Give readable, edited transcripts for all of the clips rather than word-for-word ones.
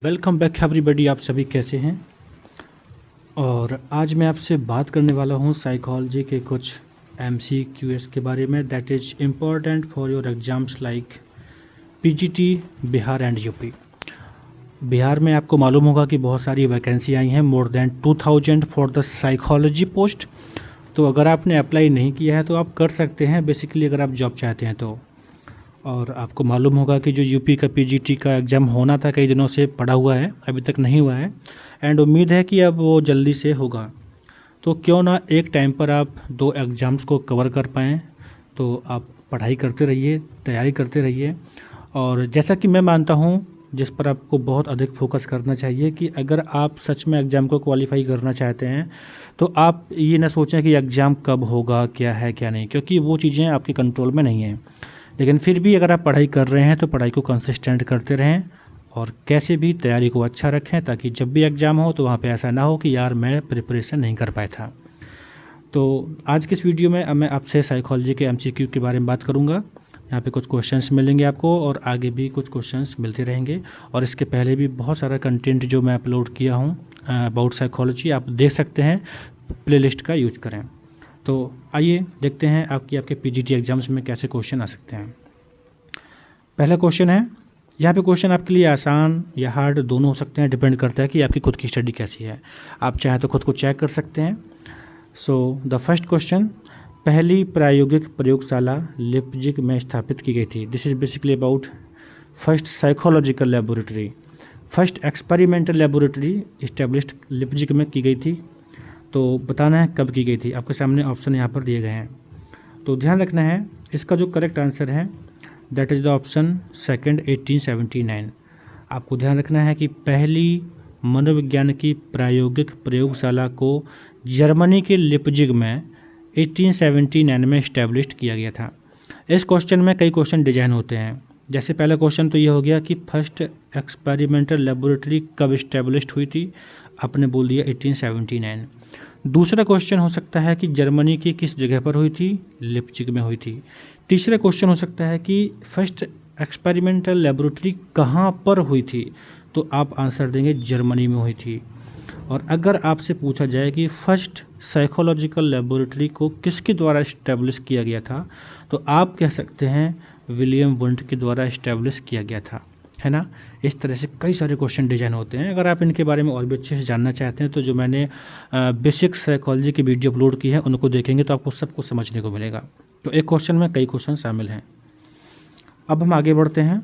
Welcome back everybody. आप सभी कैसे हैं? और आज मैं आपसे बात करने वाला हूं साइकोलॉजी के कुछ MCQs के बारे में that is important for your exams like PGT Bihar and UP. Bihar में आपको मालूम होगा कि बहुत सारी वैकेंसी आई हैं, more than 2000 for the psychology post. तो अगर आपने अप्लाई नहीं किया है तो आप कर सकते हैं बेसिकली, अगर आप जॉब चाहते हैं तो। और आपको मालूम होगा कि जो यूपी का PGT का एग्ज़ाम होना था कई दिनों से पड़ा हुआ है, अभी तक नहीं हुआ है एंड उम्मीद है कि अब वो जल्दी से होगा। तो क्यों ना एक टाइम पर आप दो एग्ज़ाम्स को कवर कर पाएँ। तो आप पढ़ाई करते रहिए, तैयारी करते रहिए। और जैसा कि मैं मानता हूँ, जिस पर आपको बहुत अधिक फोकस करना चाहिए कि अगर आप सच में एग्ज़ाम को क्वालिफाई करना चाहते हैं तो आप ये ना सोचें कि एग्ज़ाम कब होगा, क्या है क्या नहीं, क्योंकि वो चीज़ें आपके कंट्रोल में नहीं हैं। लेकिन फिर भी अगर आप पढ़ाई कर रहे हैं तो पढ़ाई को कंसिस्टेंट करते रहें और कैसे भी तैयारी को अच्छा रखें, ताकि जब भी एग्ज़ाम हो तो वहाँ पे ऐसा ना हो कि यार मैं प्रिपरेशन नहीं कर पाया था। तो आज की इस वीडियो में मैं आपसे साइकोलॉजी के MCQ के बारे में बात करूँगा। यहाँ पे कुछ क्वेश्चंस मिलेंगे आपको और आगे भी कुछ क्वेश्चंस मिलते रहेंगे। और इसके पहले भी बहुत सारा कंटेंट जो मैं अपलोड किया हूँ अबाउट साइकोलॉजी, आप देख सकते हैं, प्लेलिस्ट का यूज करें। तो आइए देखते हैं आपके PGT एग्ज़ाम्स में कैसे क्वेश्चन आ सकते हैं। पहला क्वेश्चन है, यहाँ पे क्वेश्चन आपके लिए आसान या हार्ड दोनों हो सकते हैं, डिपेंड करता है कि आपकी खुद की स्टडी कैसी है। आप चाहें तो खुद को चेक कर सकते हैं। सो द फर्स्ट क्वेश्चन, पहली प्रायोगिक प्रयोगशाला लिप्जिग में स्थापित की गई थी। This is basically about first psychological laboratory. First experimental laboratory established Leipzig में की गई थी। तो बताना है कब की गई थी। आपके सामने ऑप्शन यहाँ पर दिए गए हैं, तो ध्यान रखना है। इसका जो करेक्ट आंसर है that is the option second, 1879। आपको ध्यान रखना है कि पहली मनोविज्ञान की प्रायोगिक प्रयोगशाला को जर्मनी के लिप्जिग में 1879 में इस्टेब्लिश किया गया था। इस क्वेश्चन में कई क्वेश्चन डिजाइन होते हैं। जैसे पहला क्वेश्चन तो ये हो गया कि फर्स्ट एक्सपेरिमेंटल लेबोरेटरी कब इस्टेब्लिश हुई थी, आपने बोल दिया 1879। दूसरा क्वेश्चन हो सकता है कि जर्मनी की किस जगह पर हुई थी, लिप्जिग में हुई थी। तीसरा क्वेश्चन हो सकता है कि फर्स्ट एक्सपेरिमेंटल लेबोरेटरी कहाँ पर हुई थी, तो आप आंसर देंगे जर्मनी में हुई थी। और अगर आपसे पूछा जाए कि फर्स्ट साइकोलॉजिकल लेबोरेटरी को किसके द्वारा इस्टेब्लिश किया गया था, तो आप कह सकते हैं विलियम वुंट के द्वारा इस्टेब्लिश किया गया था, है ना। इस तरह से कई सारे क्वेश्चन डिजाइन होते हैं। अगर आप इनके बारे में और भी अच्छे से जानना चाहते हैं तो जो मैंने बेसिक साइकोलॉजी की वीडियो अपलोड की है उनको देखेंगे तो आपको सब कुछ समझने को मिलेगा। तो एक क्वेश्चन में कई क्वेश्चन शामिल हैं। अब हम आगे बढ़ते हैं।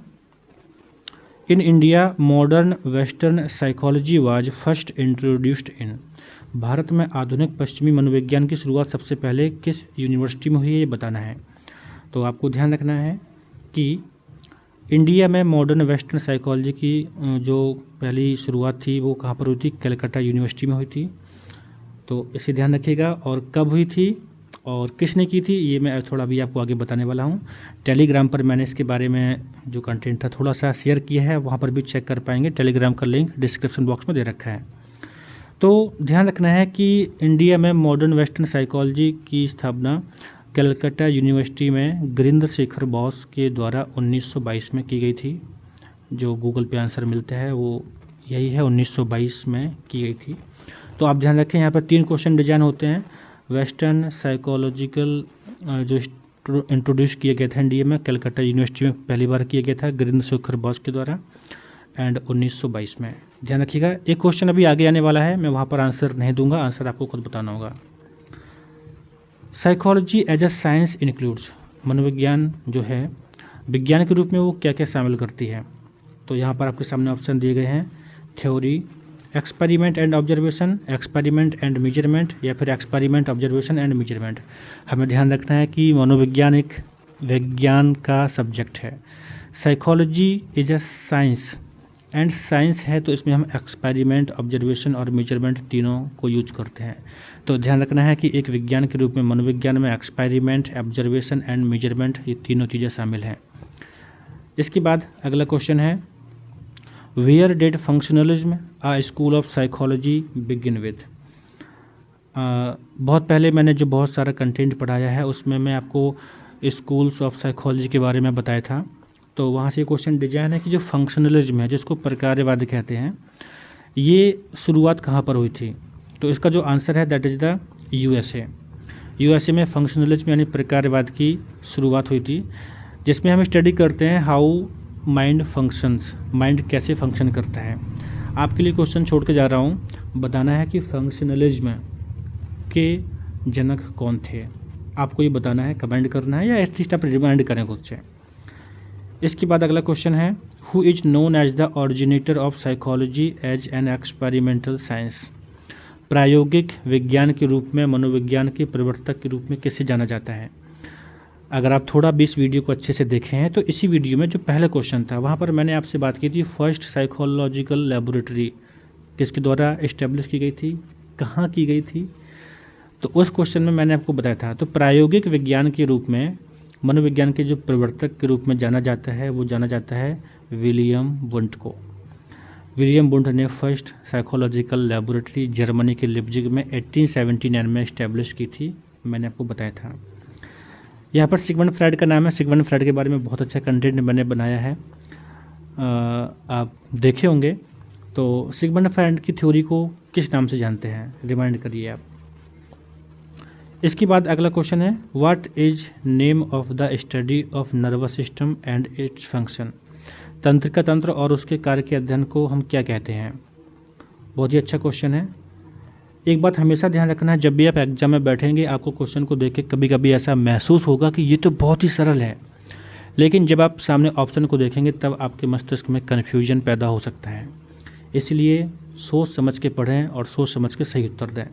In India modern western psychology was first introduced in. Bharat में आधुनिक पश्चिमी मनोविज्ञान की शुरुआत सबसे पहले किस यूनिवर्सिटी में हुई है, ये बताना है। तो आपको ध्यान रखना है कि इंडिया में मॉडर्न वेस्टर्न साइकोलॉजी की जो पहली शुरुआत थी वो कहाँ पर हुई थी, कलकत्ता यूनिवर्सिटी में हुई थी। तो इसे ध्यान रखिएगा। और कब हुई थी और किसने की थी ये मैं थोड़ा भी आपको आगे बताने वाला हूँ। टेलीग्राम पर मैंने इसके बारे में जो कंटेंट था थोड़ा सा शेयर किया है, वहाँ पर भी चेक कर पाएंगे। टेलीग्राम का लिंक डिस्क्रिप्शन बॉक्स में दे रखा है। तो ध्यान रखना है कि इंडिया में मॉडर्न वेस्टर्न साइकोलॉजी की स्थापना कलकत्ता यूनिवर्सिटी में गिरिंद्र शेखर बोस के द्वारा 1922 में की गई थी। जो गूगल पे आंसर मिलता है वो यही है, 1922 में की गई थी। तो आप ध्यान रखें, यहाँ पर 3 क्वेश्चन डिजाइन होते हैं। वेस्टर्न साइकोलॉजिकल जो इंट्रोड्यूस किया गया था इंडिया में कलकत्ता यूनिवर्सिटी में पहली बार किया गया था गिरिंद्र शेखर बोस के द्वारा एंड 1922 में। ध्यान रखिएगा। एक क्वेश्चन अभी आगे आने वाला है, मैं वहाँ पर आंसर नहीं दूंगा, आंसर आपको खुद बताना होगा। Psychology as a science includes. मनोविज्ञान जो है विज्ञान के रूप में वो क्या क्या शामिल करती है, तो यहाँ पर आपके सामने ऑप्शन दिए गए हैं। Theory, experiment and observation, experiment and measurement, या फिर एक्सपेरिमेंट ऑब्जर्वेशन एंड मेजरमेंट। हमें ध्यान रखना है कि मनोविज्ञान एक विज्ञान का सब्जेक्ट है। Psychology is a science and science है तो इसमें हम एक्सपेरिमेंट, ऑब्जर्वेशन और मेजरमेंट तीनों को यूज करते हैं। तो ध्यान रखना है कि एक विज्ञान के रूप में मनोविज्ञान में एक्सपेरिमेंट, ऑब्जर्वेशन एंड मेजरमेंट ये तीनों चीज़ें शामिल हैं। इसके बाद अगला क्वेश्चन है, where did functionalism a school of psychology begin with. बहुत पहले मैंने जो बहुत सारा कंटेंट पढ़ाया है उसमें मैं आपको स्कूल्स ऑफ साइकोलॉजी के बारे में बताया था। तो तो वहाँ से क्वेश्चन डिजाइन है कि जो फंक्शनलिज्म है, जिसको प्रकार्यवाद कहते हैं, ये शुरुआत कहाँ पर हुई थी? तो इसका जो आंसर है that is the USA. USA में फंक्शनलिज्म यानी प्रकार्यवाद की शुरुआत हुई थी, जिसमें हम स्टडी करते हैं हाउ माइंड फंक्शंस, माइंड कैसे फंक्शन करता है। आपके लिए क्वेश्चन छोड़ के जा रहा हूँ, बताना है कि फंक्शनलिज्म के जनक कौन थे। आपको ये बताना है, कमेंट करना है या एटलीस्ट आप रिमाइंड करें खुद से। इसके बाद अगला क्वेश्चन है, who is known as the originator of psychology as an experimental science. प्रायोगिक विज्ञान के रूप में, मनोविज्ञान के प्रवर्तक के रूप में किसे जाना जाता है? अगर आप थोड़ा भी इस वीडियो को अच्छे से देखे हैं तो इसी वीडियो में जो पहला क्वेश्चन था वहाँ पर मैंने आपसे बात की थी, फर्स्ट साइकोलॉजिकल लेबोरेटरी किसके द्वारा इस्टेब्लिश की गई थी, कहाँ की गई थी? तो उस क्वेश्चन में मैंने आपको बताया था। तो प्रायोगिक विज्ञान के रूप में, मनोविज्ञान के जो प्रवर्तक के रूप में जाना जाता है, वो जाना जाता है विलियम वुंट को। विलियम वुंट ने फर्स्ट साइकोलॉजिकल लेबोरेटरी जर्मनी के लिप्जिग में 1879 में इस्टेब्लिश की थी, मैंने आपको बताया था। यहाँ पर सिगमंड फ्राइड का नाम है। सिगमंड फ्राइड के बारे में बहुत अच्छा कंटेंट मैंने बनाया है, आप देखे होंगे। तो सिगमंड फ्राइड की थ्योरी को किस नाम से जानते हैं, रिमाइंड करिए आप। इसके बाद अगला क्वेश्चन है, what is name of the study of nervous system and its function. तंत्रिका तंत्र और उसके कार्य के अध्ययन को हम क्या कहते हैं? बहुत ही अच्छा क्वेश्चन है। एक बात हमेशा ध्यान रखना है, जब भी आप एग्जाम में बैठेंगे आपको क्वेश्चन को देख के कभी कभी ऐसा महसूस होगा कि ये तो बहुत ही सरल है, लेकिन जब आप सामने ऑप्शन को देखेंगे तब आपके मस्तिष्क में कन्फ्यूजन पैदा हो सकता है। इसलिए सोच समझ के पढ़ें और सोच समझ के सही उत्तर दें।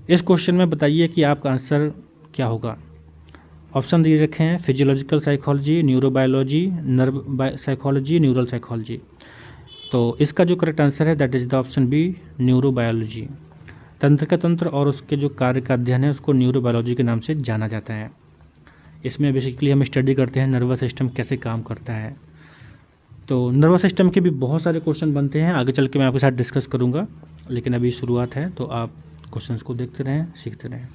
इस क्वेश्चन में बताइए कि आपका आंसर क्या होगा। ऑप्शन दिए रखे हैं, physiological psychology, neurobiology, nerve psychology, neural psychology. तो इसका जो करेक्ट आंसर है that is the option B, neurobiology. तंत्रिका तंत्र और उसके जो कार्य का अध्ययन है उसको न्यूरोबायोलॉजी के नाम से जाना जाता है। इसमें बेसिकली हम स्टडी करते हैं नर्वस सिस्टम कैसे काम करता है। तो नर्वस सिस्टम के भी बहुत सारे क्वेश्चन बनते हैं, आगे चल के मैं आपके साथ डिस्कस करूँगा, लेकिन अभी शुरुआत है तो आप क्वेश्चंस को देखते रहें, सीखते रहें।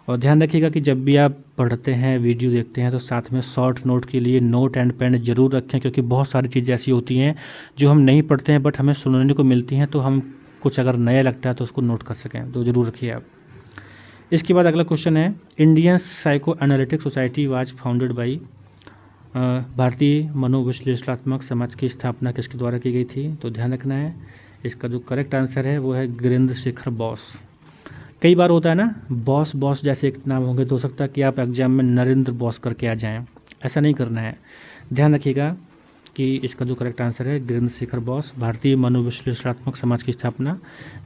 और ध्यान रखिएगा कि जब भी आप पढ़ते हैं, वीडियो देखते हैं, तो साथ में शॉर्ट नोट के लिए नोट एंड पेन ज़रूर रखें, क्योंकि बहुत सारी चीज़ें ऐसी होती हैं जो हम नहीं पढ़ते हैं बट हमें सुनने को मिलती हैं, तो हम कुछ अगर नया लगता है तो उसको नोट कर सकें, तो ज़रूर रखिए आप। इसके बाद अगला क्वेश्चन है, Indian psycho analytic society was founded by. भारतीय मनोविश्लेषणात्मक समाज की स्थापना किसके द्वारा की गई थी? तो ध्यान रखना है, इसका जो करेक्ट आंसर है वो है गिरिंद्र शेखर बॉस। कई बार होता है ना, बॉस बॉस जैसे एक नाम होंगे तो हो सकता है कि आप एग्जाम में नरेंद्र बॉस करके आ जाएं, ऐसा नहीं करना है। ध्यान रखिएगा कि इसका जो करेक्ट आंसर है गिरिंद्र शेखर बॉस। भारतीय मनोविश्लेषणात्मक समाज की स्थापना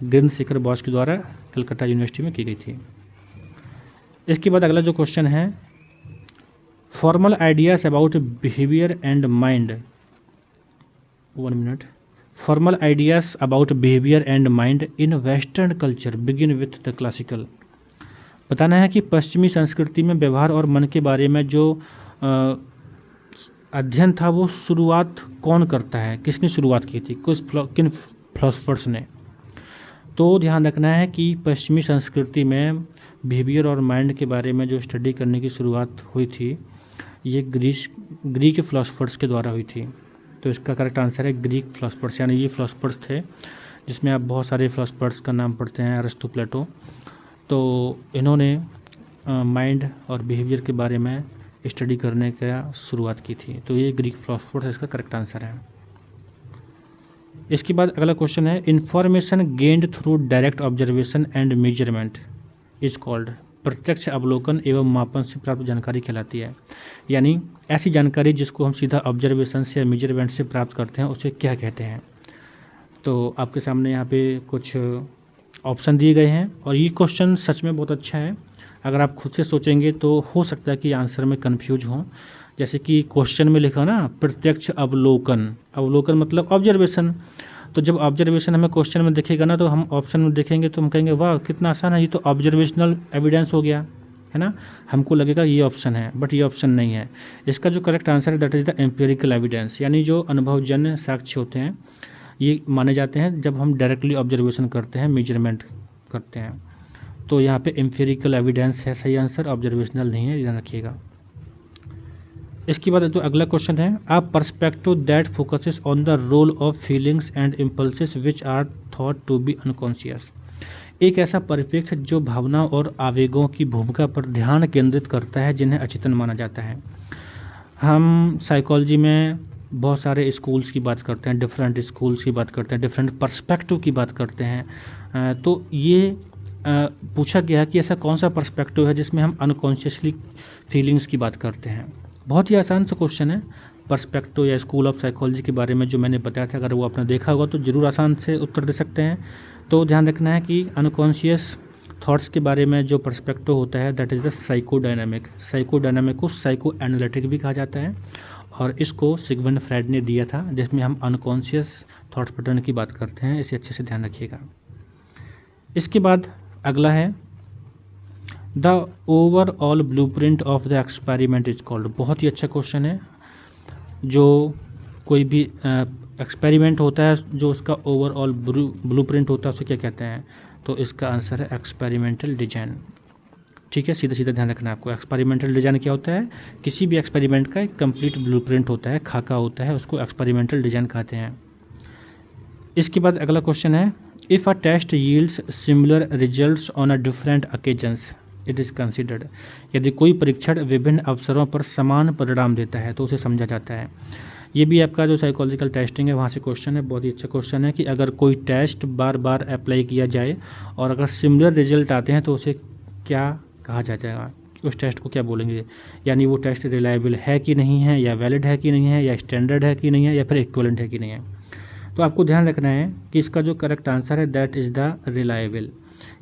गिरिंद्र शेखर बॉस के द्वारा कलकत्ता यूनिवर्सिटी में की गई थी। इसके बाद अगला जो क्वेश्चन है, formal ideas about behaviour and mind. 1 minute. Formal ideas about behaviour and mind in western culture begin with the classical. बताना है कि पश्चिमी संस्कृति में व्यवहार और मन के बारे में जो अध्ययन था वो शुरुआत कौन करता है, किसने शुरुआत की थी, किन फिलोसफर्स ने। तो ध्यान रखना है कि पश्चिमी संस्कृति में बिहेवियर और माइंड के बारे में जो स्टडी करने की शुरुआत हुई थी ये ग्रीक फिलोसफर्स के द्वारा हुई थी। तो इसका करेक्ट आंसर है ग्रीक फिलोसफर्स, यानी ये फिलोसफर्स थे जिसमें आप बहुत सारे फिलोसफर्स का नाम पढ़ते हैं, अरिस्टो, प्लेटो। तो इन्होंने माइंड और बिहेवियर के बारे में स्टडी करने का शुरुआत की थी। तो ये ग्रीक फिलोसफर्स इसका करेक्ट आंसर है। इसके बाद अगला क्वेश्चन है, information gained through direct observation and measurement is called. प्रत्यक्ष अवलोकन एवं मापन से प्राप्त जानकारी कहलाती है, यानी ऐसी जानकारी जिसको हम सीधा ऑब्जर्वेशन से या मेजरमेंट से प्राप्त करते हैं उसे क्या कहते हैं। तो आपके सामने यहाँ पे कुछ ऑप्शन दिए गए हैं और ये क्वेश्चन सच में बहुत अच्छा है। अगर आप खुद से सोचेंगे तो हो सकता है कि आंसर में कन्फ्यूज हों। जैसे कि क्वेश्चन में लिखा ना, प्रत्यक्ष अवलोकन, अवलोकन मतलब ऑब्जर्वेशन। तो जब ऑब्जर्वेशन हमें क्वेश्चन में दिखेगा ना तो हम ऑप्शन में देखेंगे तो हम कहेंगे वाह कितना आसान है, ये तो ऑब्जर्वेशनल एविडेंस हो गया है ना, हमको लगेगा ये ऑप्शन है, बट ये ऑप्शन नहीं है। इसका जो करेक्ट आंसर है that is the empirical evidence, यानी जो अनुभवजन्य साक्ष्य होते हैं ये माने जाते हैं जब हम डायरेक्टली ऑब्जर्वेशन करते हैं, मेजरमेंट करते हैं। तो यहाँ पे एम्पिरिकल एविडेंस है सही आंसर, ऑब्जर्वेशनल नहीं है, ध्यान रखिएगा। इसके बाद जो अगला क्वेश्चन है, a perspective that focuses on the role of feelings and impulses which are thought to be unconscious. एक ऐसा परिप्रेक्ष्य जो भावनाओं और आवेगों की भूमिका पर ध्यान केंद्रित करता है जिन्हें अचेतन माना जाता है। हम साइकोलॉजी में बहुत सारे स्कूल्स की बात करते हैं, डिफरेंट स्कूल्स की बात करते हैं, डिफरेंट पर्सपेक्टिव की बात करते हैं। तो ये पूछा गया कि ऐसा कौन सा पर्सपेक्टिव है जिसमें हम अनकॉन्शियसली फीलिंग्स की बात करते हैं। बहुत ही आसान सा क्वेश्चन है। पर्सपेक्टिव या स्कूल ऑफ साइकोलॉजी के बारे में जो मैंने बताया था, अगर वो आपने देखा होगा तो ज़रूर आसान से उत्तर दे सकते हैं। तो ध्यान रखना है कि अनकॉन्शियस थॉट्स के बारे में जो पर्सपेक्टिव होता है that is the psychodynamic. Psychodynamic को साइको एनालिटिक भी कहा जाता है और इसको सिगमंड फ्राइड ने दिया था, जिसमें हम अनकॉन्शियस थॉट्स पैटर्न की बात करते हैं। इसे अच्छे से ध्यान रखिएगा। इसके बाद अगला है the overall blueprint of the experiment is called. बहुत ही अच्छा क्वेश्चन है। जो कोई भी एक्सपेरिमेंट होता है, जो उसका ओवरऑल ब्लूप्रिंट होता है, उसे क्या कहते हैं? तो इसका आंसर है एक्सपेरिमेंटल डिजाइन। ठीक है, सीधा सीधा ध्यान रखना है आपको। एक्सपेरिमेंटल डिजाइन क्या होता है? किसी भी एक्सपेरिमेंट का एक कंप्लीट ब्लूप्रिंट होता है, खाका होता है, उसको एक्सपेरिमेंटल डिजाइन कहते हैं। इसके बाद अगला क्वेश्चन है, if a test yields similar results on a different occasions it is considered. यदि कोई परीक्षण विभिन्न अवसरों पर समान परिणाम देता है तो उसे समझा जाता है। ये भी आपका जो साइकोलॉजिकल टेस्टिंग है वहाँ से क्वेश्चन है। बहुत ही अच्छा क्वेश्चन है कि अगर कोई टेस्ट बार बार अप्लाई किया जाए और अगर सिमिलर रिजल्ट आते हैं तो उसे क्या कहा जाएगा, उस टेस्ट को क्या बोलेंगे? यानी वो टेस्ट रिलायबल है कि नहीं है, या वैलिड है कि नहीं है, या स्टैंडर्ड है कि नहीं है, या फिर इक्विवेलेंट है कि नहीं है। तो आपको ध्यान रखना है कि इसका जो करेक्ट आंसर है दैट इज़ द रिलायबल।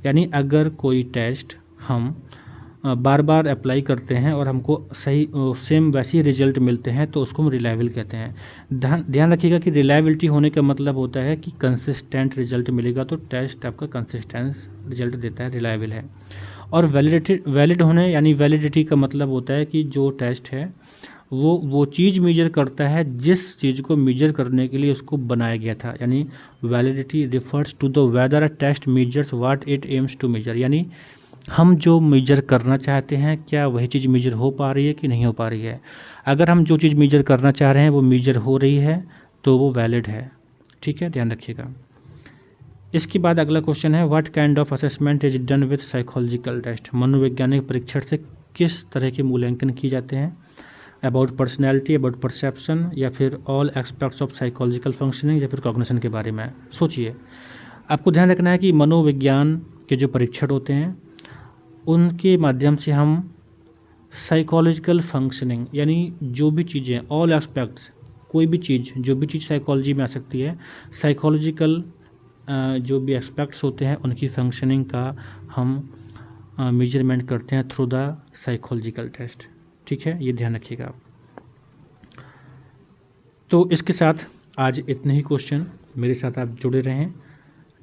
यानी अगर कोई टेस्ट हम बार बार अप्लाई करते हैं और हमको सही सेम वैसे ही रिजल्ट मिलते हैं तो उसको हम रिलायबल कहते हैं। ध्यान रखिएगा कि रिलायबिलिटी होने का मतलब होता है कि कंसिस्टेंट रिजल्ट मिलेगा, तो टेस्ट आपका कंसिस्टेंस रिजल्ट देता है, रिलायबल है। और वैलिड होने यानी वैलिडिटी का मतलब होता है कि जो टेस्ट है वो चीज़ मेजर करता है जिस चीज़ को मेजर करने के लिए उसको बनाया गया था। यानी validity refers to the whether a test measures what it aims to measure. यानी हम जो मेजर करना चाहते हैं क्या वही चीज़ मेजर हो पा रही है कि नहीं हो पा रही है। अगर हम जो चीज़ मेजर करना चाह रहे हैं वो मेजर हो रही है तो वो वैलिड है। ठीक है, ध्यान रखिएगा। इसके बाद अगला क्वेश्चन है, what kind of assessment is done with psychological test. मनोवैज्ञानिक परीक्षण से किस तरह के मूल्यांकन किए जाते हैं? अबाउट पर्सनैलिटी, अबाउट परसेप्शन, या फिर all aspects of psychological functioning, या फिर कॉग्निशन के बारे में। सोचिए, आपको ध्यान रखना है कि मनोविज्ञान के जो परीक्षण होते हैं उनके माध्यम से हम साइकोलॉजिकल फंक्शनिंग यानी जो भी चीज़ें, ऑल एस्पेक्ट्स, कोई भी चीज़, जो भी चीज़ साइकोलॉजी में आ सकती है, साइकोलॉजिकल जो भी एस्पेक्ट्स होते हैं उनकी फंक्शनिंग का हम मेजरमेंट करते हैं थ्रू द साइकोलॉजिकल टेस्ट। ठीक है, ये ध्यान रखिएगा आप। तो इसके साथ आज इतने ही क्वेश्चन। मेरे साथ आप जुड़े रहें,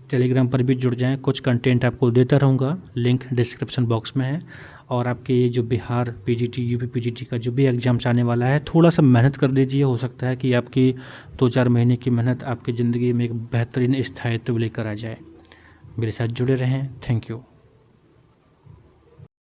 टेलीग्राम पर भी जुड़ जाएं, कुछ कंटेंट आपको देता रहूँगा, लिंक डिस्क्रिप्शन बॉक्स में है। और आपके ये जो बिहार पीजीटी, यूपी पीजीटी का जो भी एग्जाम्स आने वाला है, थोड़ा सा मेहनत कर दीजिए। हो सकता है कि आपकी 2-4 महीने की मेहनत आपकी ज़िंदगी में एक बेहतरीन स्थायित्व लेकर आ जाए। मेरे साथ जुड़े रहें। Thank you.